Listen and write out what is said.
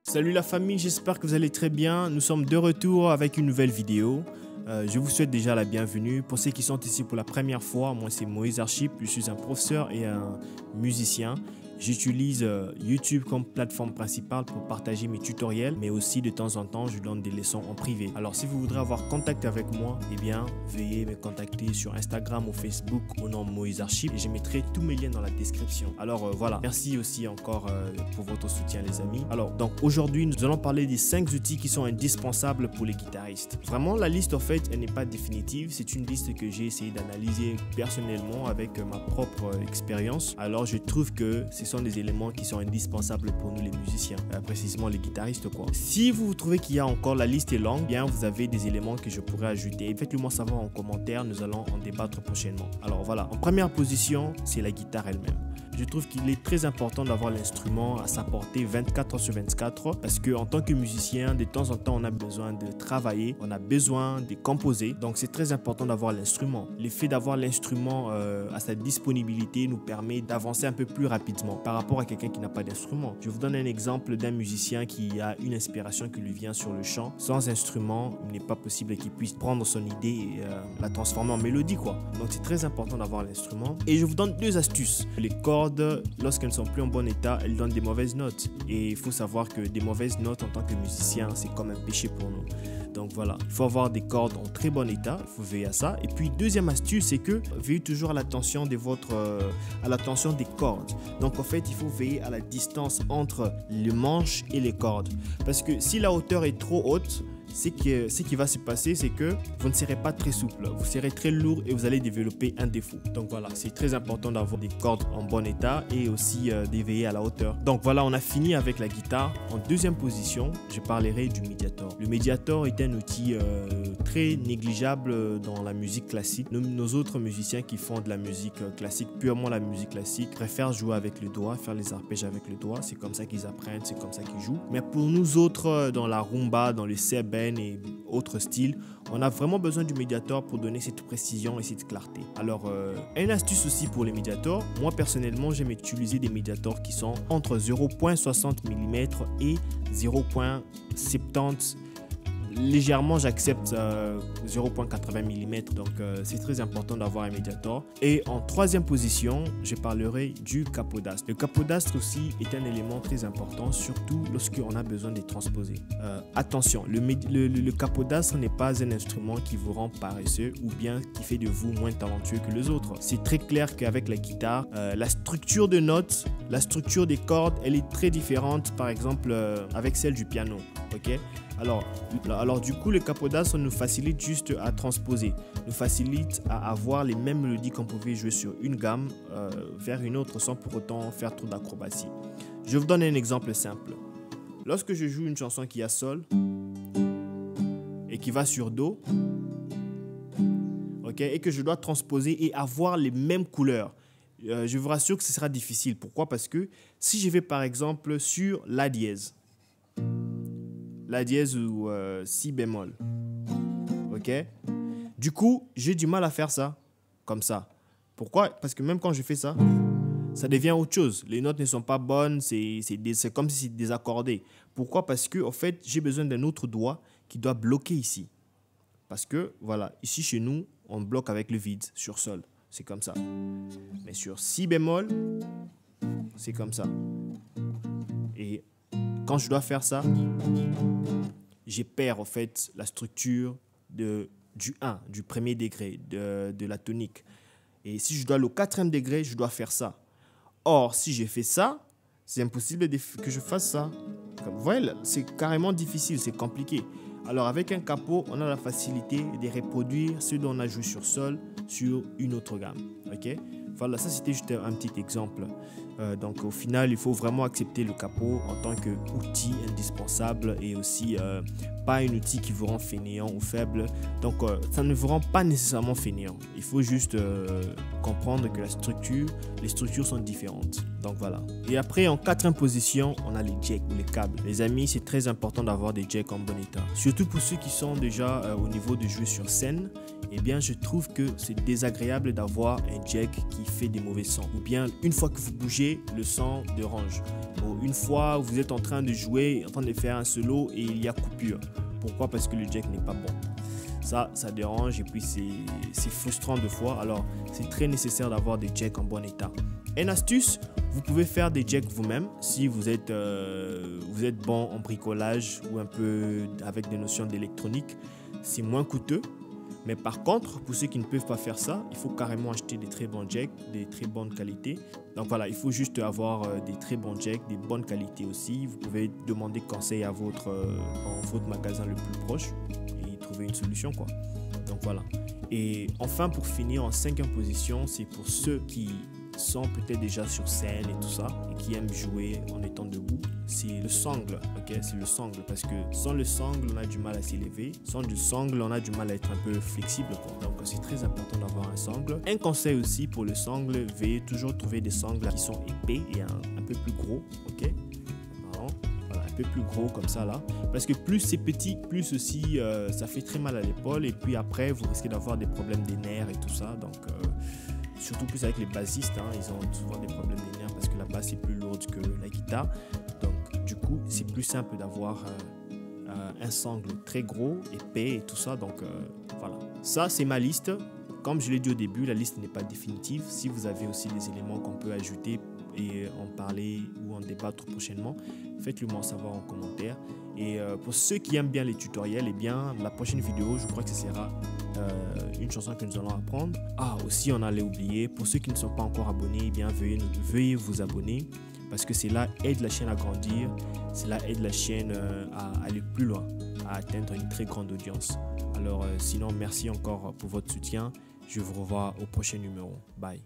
Salut la famille, j'espère que vous allez très bien. Nous sommes de retour avec une nouvelle vidéo. Je vous souhaite déjà la bienvenue. Pour ceux qui sont ici pour la première fois, moi c'est Moïse Archip, je suis un professeur et un musicien. J'utilise YouTube comme plateforme principale pour partager mes tutoriels, mais aussi de temps en temps, je donne des leçons en privé. Alors si vous voudrez avoir contact avec moi, eh bien, veuillez me contacter sur Instagram ou Facebook au nom Moïse Archip et je mettrai tous mes liens dans la description. Alors voilà, merci aussi encore pour votre soutien les amis. Alors donc aujourd'hui, nous allons parler des 5 outils qui sont indispensables pour les guitaristes. Vraiment, la liste en fait, elle n'est pas définitive. C'est une liste que j'ai essayé d'analyser personnellement avec ma propre expérience. Alors je trouve que ce sont des éléments qui sont indispensables pour nous les musiciens, précisément les guitaristes quoi. Si vous trouvez qu'il y a encore, la liste est longue, bien vous avez des éléments que je pourrais ajouter, faites-le moi savoir en commentaire, nous allons en débattre prochainement. Alors voilà, en première position, c'est la guitare elle-même. Je trouve qu'il est très important d'avoir l'instrument à sa portée 24 sur 24 parce que en tant que musicien, de temps en temps, on a besoin de travailler, on a besoin de composer. Donc, c'est très important d'avoir l'instrument. Le fait d'avoir l'instrument à sa disponibilité nous permet d'avancer un peu plus rapidement par rapport à quelqu'un qui n'a pas d'instrument. Je vous donne un exemple d'un musicien qui a une inspiration qui lui vient sur le chant. Sans instrument, il n'est pas possible qu'il puisse prendre son idée et la transformer en mélodie, quoi. Donc, c'est très important d'avoir l'instrument. Et je vous donne 2 astuces. Les cordes, lorsqu'elles ne sont plus en bon état, elles donnent des mauvaises notes. Et il faut savoir que des mauvaises notes en tant que musicien, c'est comme un péché pour nous. Donc voilà, il faut avoir des cordes en très bon état, il faut veiller à ça. Et puis deuxième astuce, c'est que veillez toujours à l'attention de à l'attention des cordes. Donc en fait, il faut veiller à la distance entre le manche et les cordes. Parce que si la hauteur est trop haute, ce qui va se passer, c'est que vous ne serez pas très souple, vous serez très lourd et vous allez développer un défaut. Donc voilà, c'est très important d'avoir des cordes en bon état et aussi d'éveiller à la hauteur. Donc voilà, on a fini avec la guitare. En deuxième position, je parlerai du médiator. Le médiator est un outil très négligeable dans la musique classique. Nos autres musiciens qui font de la musique classique, purement la musique classique, préfèrent jouer avec le doigt, faire les arpèges avec le doigt. C'est comme ça qu'ils apprennent, c'est comme ça qu'ils jouent. Mais pour nous autres, dans la rumba, dans le sébène et autres styles, on a vraiment besoin du médiator pour donner cette précision et cette clarté. Alors, une astuce aussi pour les médiators, moi personnellement, j'aime utiliser des médiators qui sont entre 0.60 mm et 0.70 mm. Légèrement, j'accepte 0.80 mm, donc c'est très important d'avoir un médiator. Et en troisième position, je parlerai du capodastre. Le capodastre aussi est un élément très important, surtout lorsqu'on a besoin de transposer. Attention, le capodastre n'est pas un instrument qui vous rend paresseux ou bien qui fait de vous moins talentueux que les autres. C'est très clair qu'avec la guitare, la structure de notes, la structure des cordes, elle est très différente, par exemple, avec celle du piano. Ok? Alors du coup, le capodastre nous facilite juste à transposer, nous facilite à avoir les mêmes mélodies qu'on pouvait jouer sur une gamme vers une autre sans pour autant faire trop d'acrobatie. Je vous donne un exemple simple. Lorsque je joue une chanson qui a sol et qui va sur do, ok, et que je dois transposer et avoir les mêmes couleurs, je vous rassure que ce sera difficile. Pourquoi? Parce que si je vais par exemple sur la dièse ou si bémol, ok, du coup j'ai du mal à faire ça comme ça. Pourquoi? Parce que même quand je fais ça, ça devient autre chose. Les notes ne sont pas bonnes, c'est comme si c'est désaccordé. Pourquoi? Parce que en fait j'ai besoin d'un autre doigt qui doit bloquer ici. Parce que voilà, ici chez nous, on bloque avec le vide sur sol. C'est comme ça. Mais sur si bémol, c'est comme ça. Et quand je dois faire ça, je perds en fait la structure du 1, du premier degré, de la tonique. Et si je dois aller au 4e degré, je dois faire ça. Or, si j'ai fait ça, c'est impossible que je fasse ça. Comme vous voyez, c'est carrément difficile, c'est compliqué. Alors, avec un capot, on a la facilité de reproduire ce dont on a joué sur sol sur une autre gamme. Ok? Voilà, ça c'était juste un petit exemple. Donc, au final, il faut vraiment accepter le capot en tant qu'outil indispensable et aussi pas un outil qui vous rend fainéant ou faible. Donc, ça ne vous rend pas nécessairement fainéant. Il faut juste comprendre que les structures sont différentes. Donc, voilà. Et après, en 4e position, on a les jacks ou les câbles. Les amis, c'est très important d'avoir des jacks en bon état. Surtout pour ceux qui sont déjà au niveau de jouer sur scène. Eh bien, je trouve que c'est désagréable d'avoir un jack qui fait des mauvais sons. Ou bien, une fois que vous bougez, le son dérange. Ou une fois, vous êtes en train de jouer, en train de faire un solo et il y a coupure. Pourquoi? Parce que le jack n'est pas bon. Ça dérange et puis c'est frustrant de fois. Alors, c'est très nécessaire d'avoir des jacks en bon état. Une astuce, vous pouvez faire des jacks vous-même si vous êtes bon en bricolage ou un peu avec des notions d'électronique. C'est moins coûteux. Mais par contre, pour ceux qui ne peuvent pas faire ça, il faut carrément acheter des très bons jacks, des très bonnes qualités. Donc voilà, il faut juste avoir des très bons jacks, des bonnes qualités aussi. Vous pouvez demander conseil à votre magasin le plus proche et trouver une solution, quoi. Donc voilà. Et enfin, pour finir, en 5e position, c'est pour ceux qui sont peut-être déjà sur scène et tout ça et qui aiment jouer en étant debout, c'est le sangle. Ok, c'est le sangle parce que sans le sangle on a du mal à s'élever, sans du sangle on a du mal à être un peu flexible, quoi. Donc c'est très important d'avoir un sangle. Un conseil aussi pour le sangle, veuillez toujours trouver des sangles qui sont épais et un peu plus gros. Ok, voilà, un peu plus gros comme ça là, parce que plus c'est petit, plus aussi ça fait très mal à l'épaule et puis après vous risquez d'avoir des problèmes des nerfs et tout ça. Donc surtout plus avec les bassistes, hein, ils ont souvent des problèmes des nerfs parce que la basse est plus lourde que la guitare. Donc du coup, c'est plus simple d'avoir un sangle très gros, épais et tout ça. Donc voilà. Ça, c'est ma liste. Comme je l'ai dit au début, la liste n'est pas définitive. Si vous avez aussi des éléments qu'on peut ajouter et en parler ou en débattre prochainement, faites-le moi savoir en commentaire. Et pour ceux qui aiment bien les tutoriels, eh bien, la prochaine vidéo, je crois que ce sera une chanson que nous allons apprendre. Ah, aussi, on allait oublier, pour ceux qui ne sont pas encore abonnés, eh bien, veuillez vous abonner parce que cela aide la chaîne à grandir, cela aide la chaîne à aller plus loin, à atteindre une très grande audience. Alors, sinon, merci encore pour votre soutien. Je vous revois au prochain numéro. Bye.